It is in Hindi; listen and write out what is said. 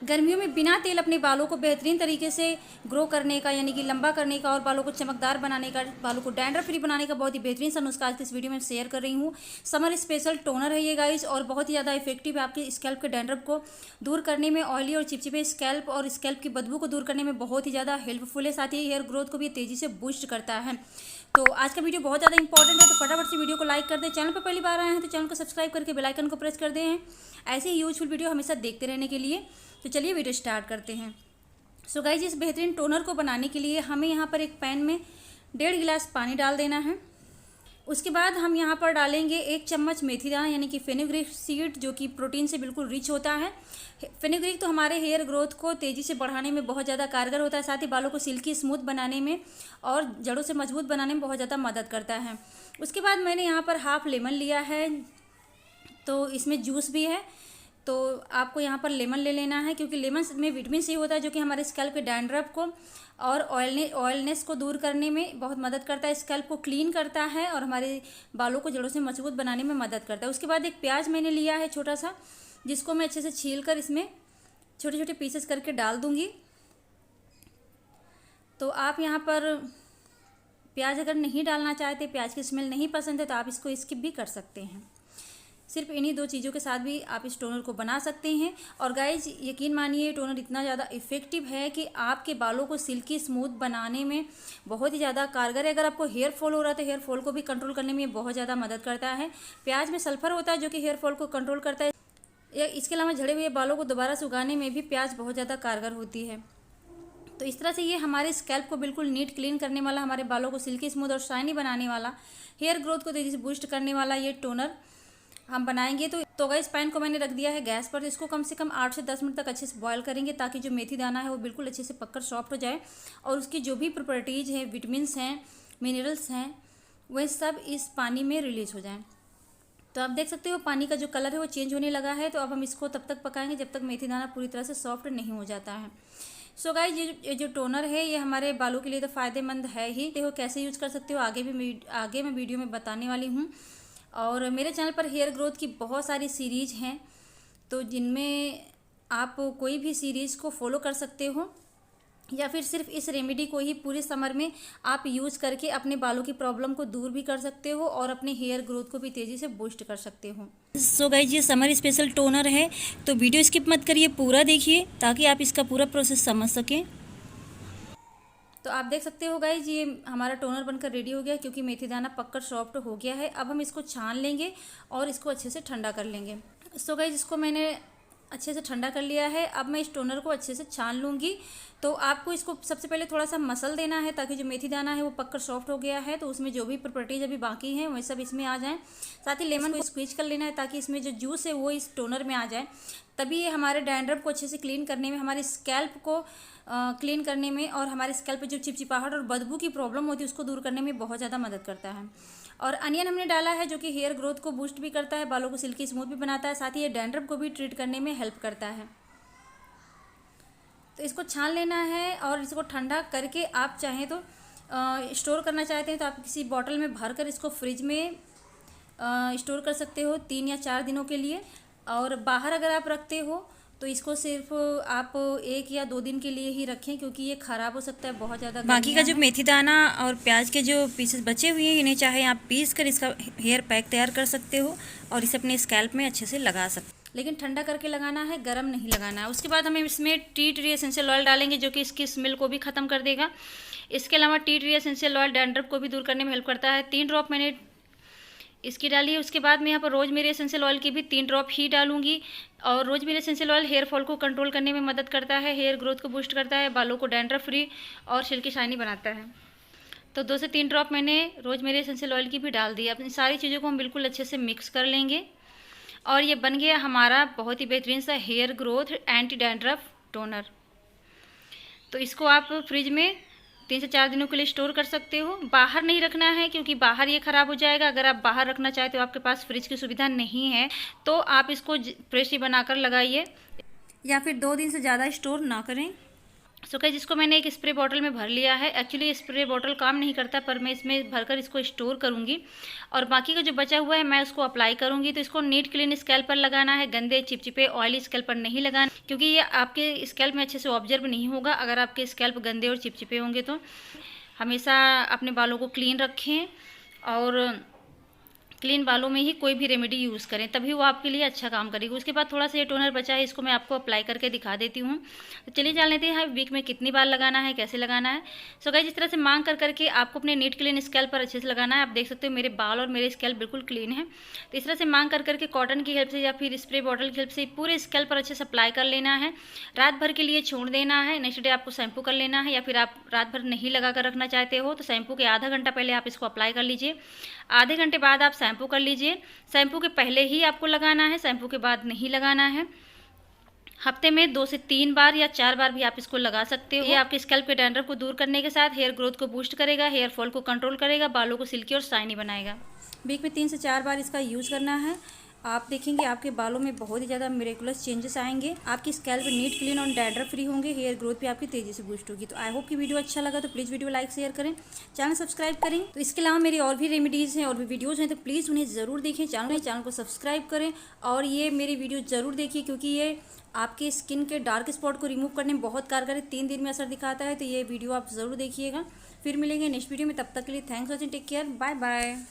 गर्मियों में बिना तेल अपने बालों को बेहतरीन तरीके से ग्रो करने का, यानी कि लंबा करने का और बालों को चमकदार बनाने का, बालों को डैंड्रफ फ्री बनाने का बहुत ही बेहतरीन सा नुस्खा आज इस वीडियो में शेयर कर रही हूँ। समर स्पेशल टोनर है ये गाइस, और बहुत ही ज़्यादा इफेक्टिव है आपके स्कैल्प के डैंड्रफ को दूर करने में, ऑयली और चिपचिपे स्कैल्प और स्कैल्प की बदबू को दूर करने में बहुत ही ज़्यादा हेल्पफुल है। साथ ही हेयर ग्रोथ को भी तेज़ी से बूस्ट करता है। तो आज का वीडियो बहुत ज़्यादा इंपॉर्टेंट है, तो फटाफट से वीडियो को लाइक कर दें। चैनल पर पहली बार आए हैं तो चैनल को सब्सक्राइब करके बेल आइकन को प्रेस कर दें ऐसे ही यूजफुल वीडियो हमेशा देखते रहने के लिए। तो चलिए वीडियो स्टार्ट करते हैं। सो गाइस, इस बेहतरीन टोनर को बनाने के लिए हमें यहाँ पर एक पैन में 1.5 गिलास पानी डाल देना है। उसके बाद हम यहाँ पर डालेंगे 1 चम्मच मेथी दाना यानी कि फेनुग्रीक सीड, जो कि प्रोटीन से बिल्कुल रिच होता है। फेनुग्रीक तो हमारे हेयर ग्रोथ को तेज़ी से बढ़ाने में बहुत ज़्यादा कारगर होता है, साथ ही बालों को सिल्की स्मूथ बनाने में और जड़ों से मजबूत बनाने में बहुत ज़्यादा मदद करता है। उसके बाद मैंने यहाँ पर हाफ लेमन लिया है, तो इसमें जूस भी है, तो आपको यहाँ पर लेमन ले लेना है, क्योंकि लेमन में विटामिन सी होता है जो कि हमारे स्कैल्प के डैंड्रफ को और ऑयलनेस को दूर करने में बहुत मदद करता है, स्कैल्प को क्लीन करता है और हमारे बालों को जड़ों से मजबूत बनाने में मदद करता है। उसके बाद एक प्याज मैंने लिया है छोटा सा, जिसको मैं अच्छे से छील कर इसमें छोटे छोटे पीसेस करके डाल दूँगी। तो आप यहाँ पर प्याज अगर नहीं डालना चाहते, प्याज की स्मेल नहीं पसंद है, तो आप इसको स्किप भी कर सकते हैं। सिर्फ इन्हीं 2 चीज़ों के साथ भी आप इस टोनर को बना सकते हैं। और गाइज, यकीन मानिए टोनर इतना ज़्यादा इफेक्टिव है कि आपके बालों को सिल्की स्मूथ बनाने में बहुत ही ज़्यादा कारगर है। अगर आपको हेयर फॉल हो रहा है तो हेयर फॉल को भी कंट्रोल करने में बहुत ज़्यादा मदद करता है। प्याज में सल्फर होता है जो कि हेयर फॉल को कंट्रोल करता है। या इसके अलावा झड़े हुए बालों को दोबारा से उगाने में भी प्याज बहुत ज़्यादा कारगर होती है। तो इस तरह से ये हमारे स्कैल्प को बिल्कुल नीट क्लीन करने वाला, हमारे बालों को सिल्की स्मूथ और शाइनी बनाने वाला, हेयर ग्रोथ को तेज़ी से बूस्ट करने वाला ये टोनर हम बनाएंगे। तो गाइस, पैन को मैंने रख दिया है गैस पर। इसको कम से कम 8 से 10 मिनट तक अच्छे से बॉयल करेंगे, ताकि जो मेथी दाना है वो बिल्कुल अच्छे से पककर सॉफ्ट हो जाए और उसकी जो भी प्रॉपर्टीज़ हैं, विटामिन्स हैं, मिनरल्स हैं, वह सब इस पानी में रिलीज हो जाएं। तो आप देख सकते हो पानी का जो कलर है वो चेंज होने लगा है। तो अब हम इसको तब तक पकाएंगे जब तक मेथी दाना पूरी तरह से सॉफ्ट नहीं हो जाता है। सो गाइस, ये जो टोनर है ये हमारे बालों के लिए तो फ़ायदेमंद है ही। देखो कैसे यूज़ कर सकते हो आगे मैं वीडियो में बताने वाली हूँ। और मेरे चैनल पर हेयर ग्रोथ की बहुत सारी सीरीज़ हैं, तो जिनमें आप कोई भी सीरीज़ को फॉलो कर सकते हो, या फिर सिर्फ इस रेमेडी को ही पूरे समर में आप यूज़ करके अपने बालों की प्रॉब्लम को दूर भी कर सकते हो और अपने हेयर ग्रोथ को भी तेज़ी से बूस्ट कर सकते हो। सो गाइस, ये समर स्पेशल टोनर है, तो वीडियो स्किप मत करिए, पूरा देखिए ताकि आप इसका पूरा प्रोसेस समझ सकें। तो आप देख सकते हो गाइज, ये हमारा टोनर बनकर रेडी हो गया, क्योंकि मेथी दाना पककर सॉफ्ट हो गया है। अब हम इसको छान लेंगे और इसको अच्छे से ठंडा कर लेंगे। सो गाइज, इसको मैंने अच्छे से ठंडा कर लिया है। अब मैं इस टोनर को अच्छे से छान लूँगी। तो आपको इसको सबसे पहले थोड़ा सा मसल देना है, ताकि जो मेथी दाना है वो पककर सॉफ्ट हो गया है, तो उसमें जो भी प्रॉपर्टीज अभी बाकी हैं वह सब इसमें आ जाएं। साथ ही लेमन को स्क्वीज कर लेना है, ताकि इसमें जो जूस है वो इस टोनर में आ जाए। तभी ये हमारे डैंड्रफ को अच्छे से क्लीन करने में, हमारे स्कैल्प को क्लीन करने में और हमारे स्कैल्प पे जो चिपचिपाहट और बदबू की प्रॉब्लम होती है उसको दूर करने में बहुत ज़्यादा मदद करता है। और अनियन हमने डाला है, जो कि हेयर ग्रोथ को बूस्ट भी करता है, बालों को सिल्की स्मूथ भी बनाता है, साथ ही ये डैंड्रफ को भी ट्रीट करने में हेल्प करता है। तो इसको छान लेना है और इसको ठंडा करके आप चाहें तो स्टोर करना चाहते हैं तो आप किसी बॉटल में भर कर इसको फ्रिज में स्टोर कर सकते हो 3 या 4 दिनों के लिए। और बाहर अगर आप रखते हो तो इसको सिर्फ आप 1 या 2 दिन के लिए ही रखें, क्योंकि ये ख़राब हो सकता है बहुत ज़्यादा। बाकी का जो मेथी दाना और प्याज के जो पीसेस बचे हुए हैं, इन्हें चाहे आप पीस कर इसका हेयर पैक तैयार कर सकते हो और इसे अपने स्कैल्प में अच्छे से लगा सकते हो, लेकिन ठंडा करके लगाना है, गर्म नहीं लगाना है। उसके बाद हमें इसमें टी ट्री एसेंशियल ऑयल डालेंगे, जो कि इसकी स्मेल को भी ख़त्म कर देगा। इसके अलावा tea tree essential oil dandruff को भी दूर करने में हेल्प करता है। 3 ड्रॉप मैंने इसकी डाली है। उसके बाद मैं यहाँ पर रोजमेरी एसेंशियल ऑयल की भी 3 ड्रॉप ही डालूंगी। और rosemary essential oil hair fall को कंट्रोल करने में मदद करता है, हेयर ग्रोथ को बूस्ट करता है, बालों को डैंड्रफ फ्री और सिल्की शाइनी बनाता है। तो 2 से 3 ड्रॉप मैंने रोजमेरी एसेंशियल ऑयल की भी डाल दी। अपनी सारी चीज़ों को हम बिल्कुल अच्छे से मिक्स कर लेंगे और ये बन गया हमारा बहुत ही बेहतरीन सा hair growth anti dandruff toner. तो इसको आप फ्रिज में 3 से 4 दिनों के लिए स्टोर कर सकते हो। बाहर नहीं रखना है, क्योंकि बाहर ये ख़राब हो जाएगा। अगर आप बाहर रखना चाहते हो, आपके पास फ्रिज की सुविधा नहीं है, तो आप इसको फ्रेश ही बनाकर लगाइए, या फिर 2 दिन से ज़्यादा स्टोर ना करें। सो गाइस इसको मैंने एक स्प्रे बॉटल में भर लिया है। एक्चुअली स्प्रे बॉटल काम नहीं करता, पर मैं इसमें भरकर इसको स्टोर करूँगी और बाकी का जो बचा हुआ है मैं उसको अप्लाई करूँगी। तो इसको नीट क्लीन स्कैल्प पर लगाना है, गंदे चिपचिपे ऑयली स्कैल्प पर नहीं लगाना, क्योंकि ये आपके स्कैल्प में अच्छे से ऑब्जर्व नहीं होगा अगर आपके स्कैल्प गंदे और चिपचिपे होंगे। तो हमेशा अपने बालों को क्लीन रखें और क्लीन बालों में ही कोई भी रेमेडी यूज़ करें, तभी वो आपके लिए अच्छा काम करेगी। उसके बाद थोड़ा सा ये टोनर बचा है, इसको मैं आपको अप्लाई करके दिखा देती हूँ। तो चलिए जान लेते हैं वीक में कितनी बार लगाना है, कैसे लगाना है। सो गाइस जिस तरह से मांग कर करके आपको अपने नीट क्लीन स्कैल्प पर अच्छे से लगाना है। आप देख सकते हो मेरे बाल और मेरे स्कैल्प बिल्कुल क्लीन है। तो इस तरह से मांग कर करके कॉटन की हेल्प से या फिर स्प्रे बॉटल की हेल्प से पूरे स्कैल्प पर अच्छे से अप्लाई कर लेना है। रात भर के लिए छोड़ देना है। नेक्स्ट डे आपको शैम्पू कर लेना है, या फिर आप रात भर नहीं लगा कर रखना चाहते हो तो शैम्पू के आधा घंटा पहले आप इसको अप्लाई कर लीजिए। आधे घंटे बाद आप शैम्पू कर लीजिए। शैम्पू के पहले ही आपको लगाना है, शैम्पू के बाद नहीं लगाना है। हफ्ते में 2 से 3 बार या 4 बार भी आप इसको लगा सकते हो। ये आपके स्कैल्प के डैंड्रफ को दूर करने के साथ हेयर ग्रोथ को बूस्ट करेगा, हेयर फॉल को कंट्रोल करेगा, बालों को सिल्की और शाइनी बनाएगा। वीक में 3 से 4 बार इसका यूज़ करना है। आप देखेंगे आपके बालों में बहुत ही ज़्यादा मिरेकुलस चेंजेस आएंगे। आपकी स्कैल्प नीट क्लीन और डैंड्रफ फ्री होंगे, हेयर ग्रोथ भी आपकी तेज़ी से बूस्ट होगी। तो आई होप कि वीडियो अच्छा लगा तो प्लीज़ वीडियो लाइक शेयर करें, चैनल सब्सक्राइब करें। तो इसके अलावा मेरी और भी रेमेडीज़ हैं और भी वीडियोज़ हैं, तो प्लीज़ उन्हें ज़रूर देखें। चैनल को सब्सक्राइब करें और ये मेरी वीडियो ज़रूर देखिए, क्योंकि ये आपके स्किन के डार्क स्पॉट को रिमूव करने में बहुत कारगर है। 3 दिन में असर दिखाता है। तो ये वीडियो आप ज़रूर देखिएगा। फिर मिलेंगे नेक्स्ट वीडियो में, तब तक के लिए thanks watching, take care, bye bye.